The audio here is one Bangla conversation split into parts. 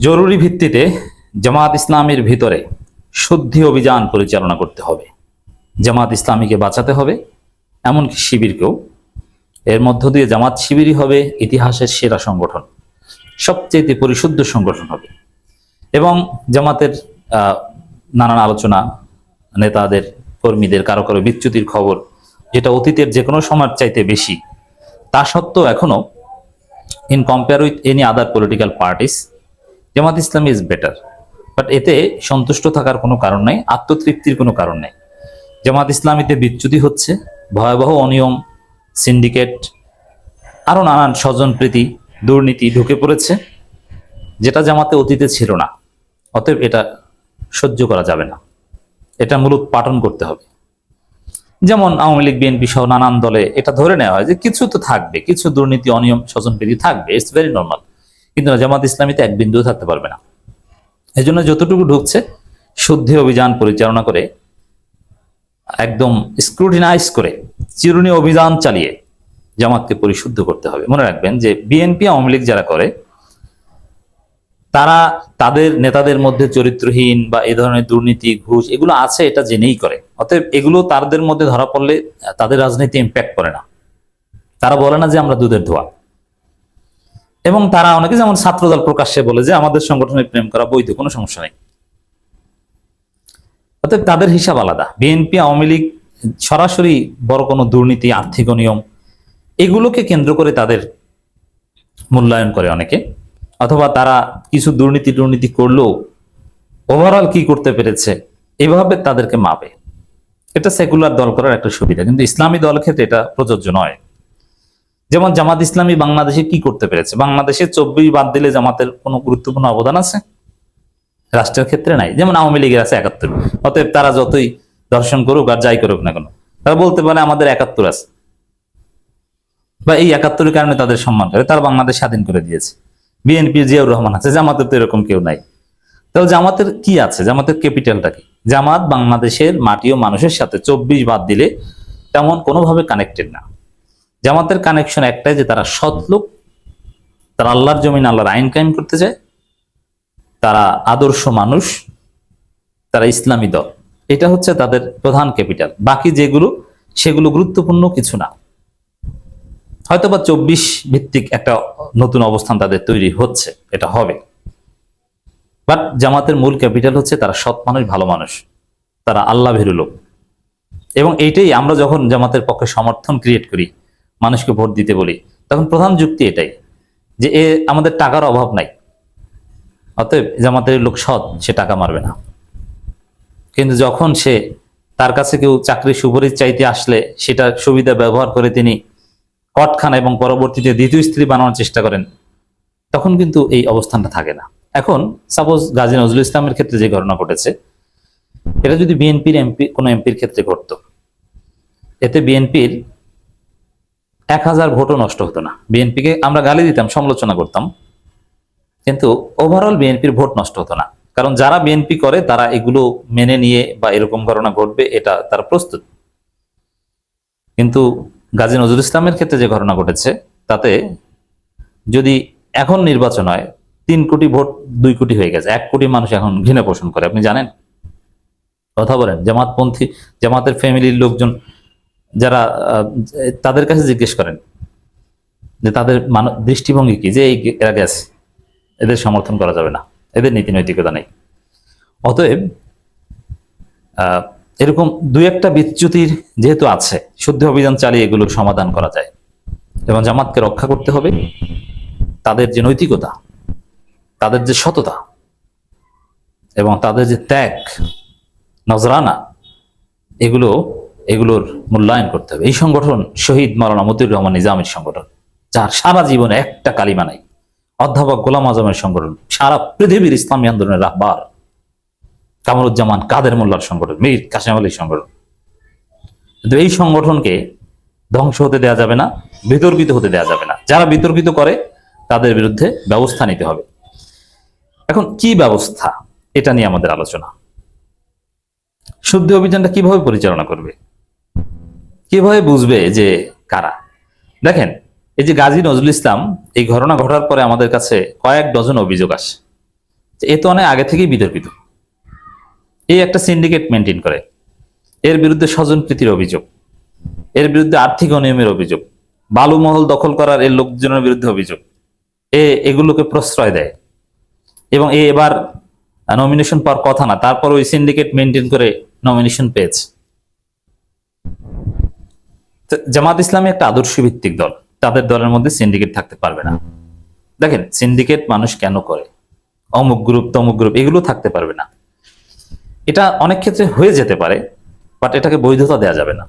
জরুরি ভিত্তিতে জামাত ইসলামের ভিতরে শুদ্ধি অভিযান পরিচালনা করতে হবে। জামাত ইসলামীকে বাঁচাতে হবে, এমনকি শিবিরকেও। এর মধ্য দিয়ে জামাত শিবিরই হবে ইতিহাসের সেরা সংগঠন, সবচেয়ে পরিশুদ্ধ সংগঠন হবে। এবং জামাতের নানান আলোচনা, নেতাদের কর্মীদের কারো কারো বিচ্যুতির খবর, যেটা অতীতের যে কোনো সময়ের চাইতে বেশি, তা সত্ত্বেও এখনো in compare with any other political parties Jamaat Islami is better. But এতে সন্তুষ্ট থাকার কোনো কারণ নাই, আত্মতৃপ্তির কোনো কারণ নেই। জামাত ইসলামীতে বিচ্যুতি হচ্ছে, ভয়াবহ অনিয়ম, সিন্ডিকেট, আরো নানান স্বজনপ্রীতি, দুর্নীতি ঢুকে পড়েছে, যেটা জামাতে অতীতে ছিল না। অতএব এটা সহ্য করা যাবে না, এটা মূলত পাঠন করতে হবে। যেমন আওয়ামী লীগ, বিএনপি সহ নানান দলে এটা ধরে নেওয়া হয় যে কিছু তো থাকবে, কিছু দুর্নীতি, অনিয়ম, স্বজনপ্রীতি থাকবে, ইটস ভেরি নর্মাল। কিন্তু জামাত ইসলামীতে এক বিন্দুও থাকতে পারবে না। এই জন্য যতটুকু ঢুকছে শুদ্ধি অভিযান পরিচালনা করে, একদম স্ক্রুটিনাইজ করে, চিরুনি অভিযান চালিয়ে জামাতকে পরিশুদ্ধ করতে হবে। মনে রাখবেন যে বিএনপি, আওয়ামী লীগ যারা করে, তারা তাদের নেতাদের মধ্যে চরিত্রহীন বা এই ধরনের দুর্নীতি, ঘুষ এগুলো আছে এটা জেনেই করে। অতএব এগুলো তাদের মধ্যে ধরা পড়লে তাদের রাজনীতি ইম্প্যাক্ট করে না। তারা বলে না যে আমরা দুধের ধোয়া। এবং তারা অনেকে, যেমন ছাত্রদল প্রকাশ্যে বলে যে আমাদের সংগঠনের প্রেম করা বৈধ, কোনো সমস্যা নেই। অতএব তাদের হিসাব আলাদা। বিএনপি, আওয়ামী লীগ সরাসরি বড় কোনো দুর্নীতি, আর্থিক অনিয়ম এগুলোকে কেন্দ্র করে তাদের মূল্যায়ন করে অনেকে, অথবা তারা কিছু দুর্নীতি করলেও ওভারঅল কি করতে পেরেছে এভাবে তাদেরকে মাপে। এটা সেকুলার দল করার একটা সুবিধা, কিন্তু ইসলামী দল ক্ষেত্রে এটা প্রযোজ্য নয়। যেমন জামাত ইসলামী বাংলাদেশে কি করতে পেরেছে? বাংলাদেশে 24 বাদ দিলে জামাতের কোনো গুরুত্বপূর্ণ অবদান আছে? রাষ্ট্রের ক্ষেত্রে নাই। যেমন আওয়ামী লীগের আছে 71। অতএব তারা যতই দর্শন করুক আর যাই করুক না কেন, তারা বলতে পারে আমাদের 71 আছে, বা এই 71-এর কারণে তাদের সম্মান করে, তারা বাংলাদেশ স্বাধীন করে দিয়েছে। বিএনপি, জিয়াউর রহমান আছে, জামাতের তো এরকম কেউ নাই। তাহলে জামাতের কি আছে? জামাতের ক্যাপিটালটা কি? জামাত বাংলাদেশের মাটি ও মানুষের সাথে 24 বাদ দিলে তেমন কোনোভাবে কানেক্টেড না। জামাতের কানেকশন একটাই, যে তারা সৎ লোক, তারা আল্লাহর জমিন, আল্লাহর আইন কায়েম করতে চায়, তারা আদর্শ মানুষ, তারা ইসলামী দল। এটা হচ্ছে তাদের প্রধান ক্যাপিটাল। বাকি যেগুলো, সেগুলো গুরুত্বপূর্ণ কিছু না। হয়তোবা 24 ভিত্তিক একটা নতুন অবস্থান তাদের তৈরি হচ্ছে, এটা হবে। বাট জামাতের মূল ক্যাপিটাল হচ্ছে তারা সৎ মানুষ, ভালো মানুষ, তারা আল্লাহ ভীরু লোক। এবং এইটাই আমরা যখন জামাতের পক্ষে সমর্থন ক্রিয়েট করি, মানুষকে ভোট দিতে বলি, তখন প্রধান যুক্তি এটাই, যে আমাদের টাকার অভাব নাই, অতএব জামাতের লোক সৎ, সে টাকা মারবে না। কিন্তু যখন তার কাছে কেউ চাকরি সুপারিশ চাইতে আসলে সেটা সুবিধা ব্যবহার করে তিনি কট খান এবং পরবর্তীতে দ্বিতীয় স্ত্রী বানানোর চেষ্টা করেন, তখন কিন্তু এই অবস্থানটা থাকে না। এখন সাপোজ গাজী নজরুল ইসলামের ক্ষেত্রে যে ঘটনা ঘটেছে, এটা যদি বিএনপির কোনো এমপির ক্ষেত্রে ঘটতো, এতে বিএনপির 1000 ভোটও নষ্ট হতো না। বিএনপিকে আমরা গালি দিতাম, সমালোচনা করতাম, কিন্তু ওভারঅল বিএনপির ভোট নষ্ট হতো না। কারণ যারা বিএনপি করে তারা এগুলো মেনে নিয়ে, বা এরকম ঘটনা ঘটবে এটা তারা প্রস্তুত। কিন্তু গাজী নজরুল ইসলামের ক্ষেত্রে যে ঘটনা ঘটেছে, তাতে যদি এখন নির্বাচন হয়, 3 কোটি ভোট 2 কোটি হয়ে গেছে। 1 কোটি মানুষ এখন ঘৃণা পোষণ করে, আপনি জানেন। কথা বলেন, জামাতপন্থী, জামাতের ফ্যামিলির লোকজন যারা, তাদের কাছে জিজ্ঞেস করেন যে তাদের দৃষ্টিভঙ্গি কি, যে এরা গেছে, এদের সমর্থন করা যাবে না, এদের নীতি নৈতিকতা নেই। অতএব এরকম 2-1টা বিচ্যুতির যেহেতু আছে, শুদ্ধ অভিযান চালিয়ে এগুলোর সমাধান করা যায়। এবং জামাতকে রক্ষা করতে হবে, তাদের যে নৈতিকতা, তাদের যে সততা, এবং তাদের যে ত্যাগ, নজরানা, এগুলোর মূল্যায়ন করতে হবে। এই সংগঠন শহীদ মাওলানা মতিউর রহমান নিজামীর সংগঠন, যার সারা জীবনে একটা কালিমা নাই। অধ্যাপক গোলাম আজমের সংগঠন, সারা পৃথিবীর ইসলামী আন্দোলনের রাহবার কামরুজ্জামান কাদের মোল্লার সংগঠন, মীর কাসেম আলীর সংগঠন। কিন্তু এই সংগঠনকে ধ্বংস হতে দেওয়া যাবে না, বিতর্কিত হতে দেওয়া যাবে না। যারা বিতর্কিত করে তাদের বিরুদ্ধে ব্যবস্থা নিতে হবে। এখন কি ব্যবস্থা, এটা নিয়ে আমাদের আলোচনা। শুদ্ধি অভিযানটা কিভাবে পরিচালনা করবে, কিভাবে বুঝবে যে কারা? দেখেন, এই যে গাজী নজরুল ইসলাম, এই ঘটনা ঘটার পরে আমাদের কাছে কয়েক ডজন অভিযোগ আসে। এ তো অনেক আগে থেকেই বিতর্কিত। এই একটা সিন্ডিকেট মেনটেন করে, এর বিরুদ্ধে স্বজনপ্রীতির অভিযোগ, এর বিরুদ্ধে আর্থিক অনিয়মের অভিযোগ, বালুমহল দখল করার এর লোকজনের বিরুদ্ধে অভিযোগ, এগুলোকে প্রশ্রয় দেয়। এবং এবার নমিনেশন পাওয়ার কথা না, তারপর ওই সিন্ডিকেট মেনটেন করে নমিনেশন পেয়েছে। জামাত ইসলামী একটা আদর্শ ভিত্তিক দল, তাদের দলের মধ্যে সিন্ডিকেট থাকতে পারবে না। দেখেন সিন্ডিকেট মানুষ কেন করে, অমুক গ্রুপ তমুক গ্রুপ, এগুলো থাকতে পারবে না। এটা অনেক ক্ষেত্রে হয়ে যেতে পারে, বাট এটাকে বৈধতা দেওয়া যাবে না।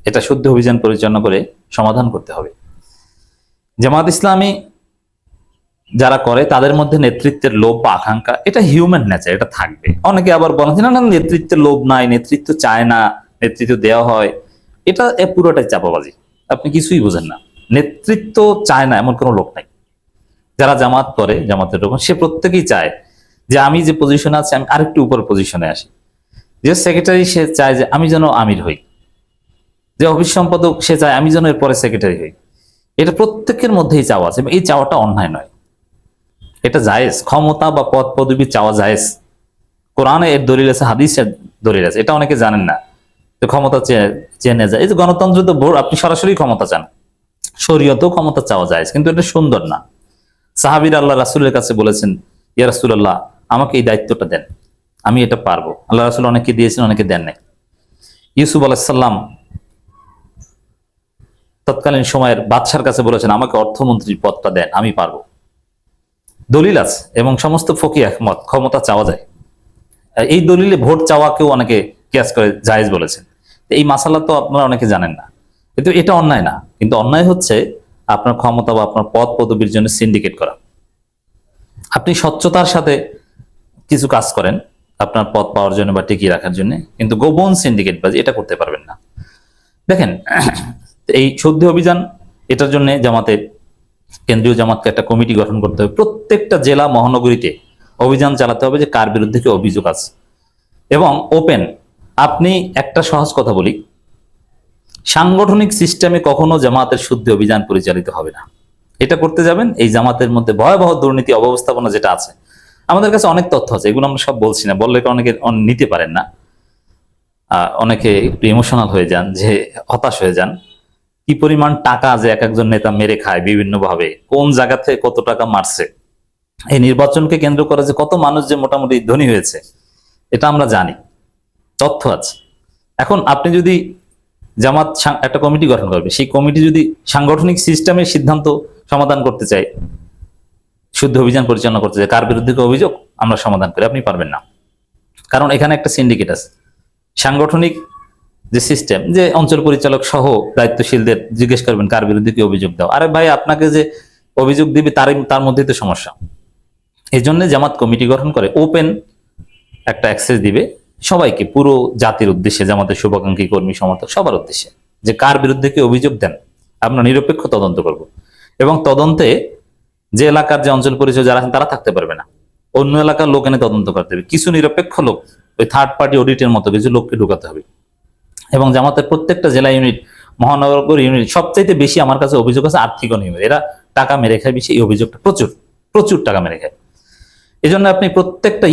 এটা শুদ্ধ অভিযান পরিচালনা করে সমাধান করতে হবে। জামাত ইসলামী যারা করে তাদের মধ্যে নেতৃত্বের লোভ বা আকাঙ্ক্ষা, এটা হিউম্যান নেচার, এটা থাকবে। অনেকে আবার বলেন যে না না, নেতৃত্বের লোভ নাই, নেতৃত্ব চায় না, নেতৃত্ব দেওয়া হয়, এটা পুরোটাই চাপাবাজি। আপনি কিছুই বুঝেন না। নেতৃত্ব চায় না এমন কোনো লোক নাই। যারা জামাত করে, জামাতের লোক, সে প্রত্যেকেই চায় যে আমি যে পজিশনে আছি আমি আরেকটু উপর পজিশনে আসি। যে সেক্রেটারি সে চায় যে আমি যেন আমির হই, যে অফিস সম্পাদক সে চায় আমি যেন এরপরে সেক্রেটারি হই। এটা প্রত্যেকের মধ্যেই চাওয়া আছে, এই চাওয়াটা অন্যায় নয়, এটা জায়েজ। ক্ষমতা বা পদ পদবি চাওয়া জায়েজ, কোরআনে এর দলিল আছে, হাদিসের দলিল আছে, এটা অনেকে জানেন না। তো ক্ষমতা চেয়ে যায়, এই যে গণতন্ত্র তো আপনি সরাসরি ক্ষমতা চান, শরীয়তেও ক্ষমতা চাওয়া যায়, কিন্তু এটা সুন্দর না। সাহাবীর আল্লাহ রাসূলের কাছে বলেছেন, ইয়া রাসূলুল্লাহ আমাকে এই দায়িত্বটা দেন, আমি এটা পারবো। আল্লাহ রাসূল অনেকে দিয়েছেন, অনেকে দেন নাই। ইউসুফ আলাইহিস সালাম তৎকালীন সময়ের বাদশার কাছে বলেছেন আমাকে অর্থমন্ত্রীর পদটা দেন, আমি পারবো। দলিল আছে এবং সমস্ত ফকিহ একমত, ক্ষমতা চাওয়া যায়। এই দলিলে ভোট চাওয়াকেও অনেকে কিয়াস করে জায়েজ বলেছেন। এই মাসালা তো আপনারা অনেকে জানেন না, কিন্তু এটা অন্যায় না। কিন্তু অন্যায় হচ্ছে আপনার ক্ষমতা বা আপনার পদ পদবীর জন্য সিন্ডিকেট করা। আপনি স্বচ্ছতার সাথে কিছু কাজ করেন আপনার পদ পাওয়ার জন্য বা টিকিয়ে রাখার জন্য, কিন্তু গোপন সিন্ডিকেট বাজি এটা করতে পারবেন না। দেখেন এই শুদ্ধি অভিযান, এটার জন্য জামাতের কেন্দ্রীয় জামাতকে একটা কমিটি গঠন করতে হবে। প্রত্যেকটা জেলা মহানগরীতে অভিযান চালাতে হবে যে কার বিরুদ্ধে কি অভিযোগ আছে, এবং ওপেন। আপনি একটা সহজ কথা বলি, সাংগঠনিক সিস্টেমে কখনো জামাতের শুদ্ধি অভিযান পরিচালিত হবে না। এটা করতে যাবেন, এই জামাতের মধ্যে ভয়াবহ দুর্নীতি অব্যবস্থাপনা যেটা আছে, আমাদের কাছে অনেক তথ্য আছে, এগুলো আমরা সব বলছি না, বললে অনেকে নিতে পারেন না, অনেকে একটু ইমোশনাল হয়ে যান, যে হতাশ হয়ে যান। কি পরিমাণ টাকা যে এক একজন নেতা মেরে খায় বিভিন্ন ভাবে, কোন জায়গা থেকে কত টাকা মারছে, এই নির্বাচনকে কেন্দ্র করে যে কত মানুষ যে মোটামুটি ধনী হয়েছে, এটা আমরা জানি, তথ্য আছে। এখন আপনি যদি জামাত একটা কমিটি গঠন করবে, সেই কমিটি যদি সাংগঠনিক সিস্টেমের সিদ্ধান্ত সমাধান করতে চায়, শুদ্ধ অভিযান পরিচালনা করতে চায়, কার বিরুদ্ধে অভিযোগ আমরা সমাধান করি, আপনি পারবেন না। কারণ এখানে একটা সিন্ডিকেট আছে। সাংগঠনিক যে সিস্টেম, যে অঞ্চল পরিচালক সহ দায়িত্বশীলদের জিজ্ঞেস করবেন কার বিরুদ্ধে কি অভিযোগ দাও, আরে ভাই আপনাকে যে অভিযোগ দিবে তার মধ্যেই তো সমস্যা। এই জন্য জামাত কমিটি গঠন করে, ওপেন একটা অ্যাক্সেস দিবে সবাইকে, পুরো জাতির উদ্দেশ্যে, জামাতের শুভাকাঙ্ক্ষী কর্মী সমর্থক সবার উদ্দেশ্যে, যে কার বিরুদ্ধে কি অভিযোগ দেন, আমরা নিরপেক্ষ তদন্ত করব। এবং তদন্তে যে এলাকার যে অঞ্চল পরিচয় যারা আছেন তারা থাকতে পারবে না, অন্য এলাকার লোক এনে তদন্ত করতে হবে। কিছু নিরপেক্ষ লোক, ওই থার্ড পার্টি অডিটের মতো কিছু লোককে ঢুকাতে হবে। এবং জামাতের প্রত্যেকটা জেলা ইউনিট, মহানগর ইউনিট, সবচাইতে বেশি আমার কাছে অভিযোগ আছে আর্থিক অনিয়মের। এরা টাকা মেরে খায় বেশি, এই অভিযোগটা প্রচুর প্রচুর টাকা মেরে খায়। এই জন্য আপনি প্রত্যেকটা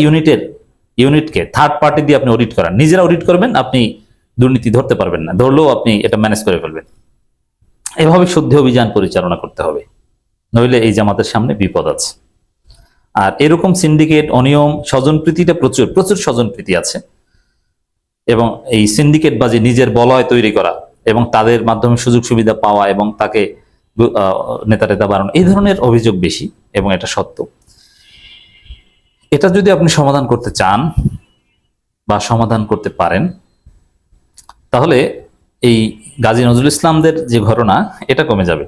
ইউনিটকে থার্ড পার্টি দিয়ে আপনি অডিট করান, নিজেরা অডিট করবেন, আপনি দুর্নীতি ধরতে পারবেন না, ধরলেও আপনি এটা ম্যানেজ করে ফেলবেন। এভাবে শুদ্ধি অভিযান পরিচালনা করতে হবে, নইলে এই জামাতের সামনে বিপদ আছে। আর এরকম সিন্ডিকেট, অনিয়ম, স্বজনপ্রীতিটা প্রচুর প্রচুর স্বজনপ্রীতি আছে। এবং এই সিন্ডিকেট বাজি, নিজের বলয় তৈরি করা এবং তাদের মাধ্যমে সুযোগ সুবিধা পাওয়া এবং তাকে নেতা বানানো, এই ধরনের অভিযোগ বেশি, এবং এটা সত্য। এটা যদি আপনি সমাধান করতে চান বা সমাধান করতে পারেন, তাহলে এই গাজী নজরুল ইসলামদের যে ঘটনা, এটা কমে যাবে।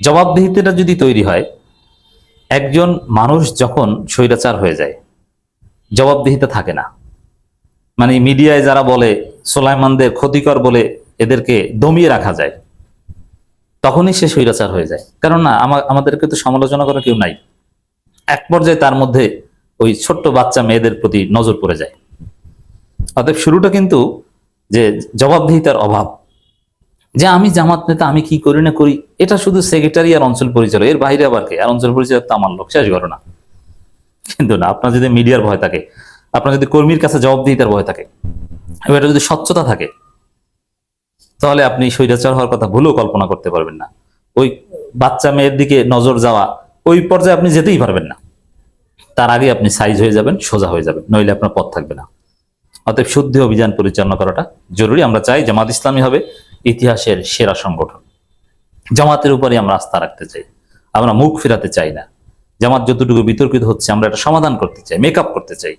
জবাবদিহিতাটা যদি তৈরি হয়, একজন মানুষ যখন স্বৈরাচার হয়ে যায়, জবাবদিহিতা থাকে না। মানে মিডিয়ায় যারা বলে সোলাইমানদের ক্ষতিকর বলে এদেরকে দমিয়ে রাখা যায়, তখনই সে স্বৈরাচার হয়ে যায়। কারণ না, আমাদেরকে তো সমালোচনা করা কেউ নাই। এক পর্যায়ে তার মধ্যে ওই ছোট্ট বাচ্চা মেয়েদের প্রতি নজর পড়ে যায়। অতএব শুরুটা কিন্তু যে জবাবদিহিতার অভাব, যে আমি জামাত নেতা, আমি কি করি না করি, এটা শুধু সেক্রেটারি আর অঞ্চল পরিচালক, এর বাইরে আবার কে? আর অঞ্চল পরিচালক তো আমার লোক, শেষ ঘটনা। কিন্তু না। আপনার যদি মিডিয়ার ভয় থাকে, আপনার যদি কর্মীর কাছে জবাবদিহিতার ভয় থাকে, এবার যদি স্বচ্ছতা থাকে, তাহলে আপনি স্বৈরাচার হওয়ার কথা ভুলেও কল্পনা করতে পারবেন না। ওই বাচ্চা মেয়ের দিকে নজর যাওয়া, ওই পর্যায়ে আপনি যেতেই পারবেন না। তার আগে আপনি সাইজ হয়ে যাবেন, সোজা হয়ে যাবেন, নইলে আপনার পথ থাকবে না। অতএব শুদ্ধি অভিযান পরিচালনা করাটা জরুরি। আমরা চাই জামাত ইসলামী হবে ইতিহাসের সেরা সংগঠন। জামাতের উপরে আমরা আস্থা রাখতে চাই, আমরা মুখ ফেরাতে চাই না। জামাত যতটুকু বিতর্কিত হচ্ছে আমরা এটা সমাধান করতে চাই, মেকআপ করতে চাই।